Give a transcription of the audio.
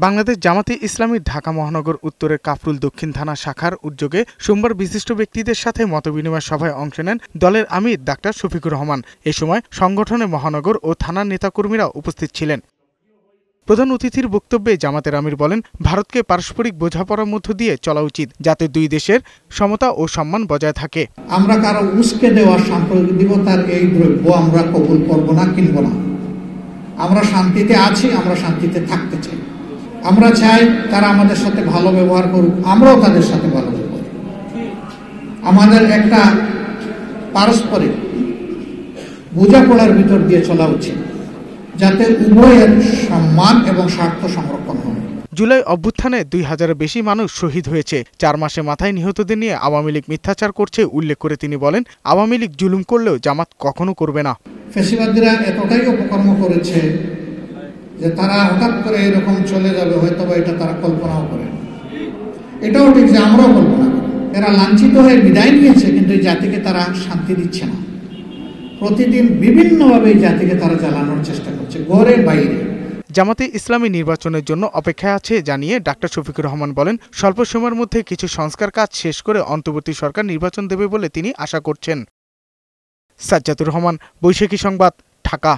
বাংলাদেশ জামাতে ইসলামী ঢাকা মহানগর উত্তরের কাফরুল দক্ষিণ থানা শাখার উদ্যোগে সোমবার বিশিষ্ট ব্যক্তিদের সাথে মতবিনিময় সভায় অংশ নেন দলের আমির ডাক্তার শফিকুর রহমান। এ সময় সংগঠনের মহানগর ও থানার নেতাকর্মীরা উপস্থিত ছিলেন। প্রধান অতিথির বক্তব্যে জামাতের আমির বলেন, ভারতকে পারস্পরিক বোঝাপড়ার মধ্য দিয়ে চলা উচিত, যাতে দুই দেশের সমতা ও সম্মান বজায় থাকে। আমরা কারো উস্কে দেওয়া সাম্প্রদায়িকতার এই দ্রব্য আমরা কবুল করব না, কিনব না। আমরা শান্তিতে আছি, আমরা শান্তিতে থাকতে চাই। আমরা চাই তারা আমাদের সাথে ভালো ব্যবহার করুক, আমরাও তাদের সাথে ভালো ব্যবহার করব। আমাদের একটা পারস্পরিক বোঝাপড়ার ভিতর দিয়ে চলা উচিত, যাতে উভয়ের সম্মান এবং স্বার্থ সংরক্ষণ হয়। জুলাই অভ্যুত্থানে 2000-এর বেশি মানুষ শহীদ হয়েছে। 4 মাসে মাথায় নিহতদের নিয়ে আওয়ামী লীগ মিথ্যাচার করছে উল্লেখ করে তিনি বলেন, আওয়ামী লীগ জুলুম করলেও জামাত কখনো করবে না। ফ্যাসিবাদীরা এতটাই অপকর্ম করেছে যে তারা হঠাৎ করে এরকম চলে যাবে, হয়তো বা এটা তারা কল্পনাও করে। এটাও ঠিক যে আমরাও কল্পনা করি। এরা লাঞ্ছিত হয়ে বিদায় নিয়েছে, কিন্তু এই জাতিকে তারা শান্তি দিচ্ছে না। প্রতিদিন বিভিন্নভাবে এই জাতিকে তারা জ্বালানোর চেষ্টা করছে, ঘরে বাইরে। জামাতে ইসলামী নির্বাচনের জন্য অপেক্ষায় আছে জানিয়ে ডাক্তার শফিকুর রহমান বলেন, স্বল্প সময়ের মধ্যে কিছু সংস্কার কাজ শেষ করে অন্তর্বর্তী সরকার নির্বাচন দেবে বলে তিনি আশা করছেন। সাজ্জাদুর রহমান, বৈশাখী সংবাদ, ঢাকা।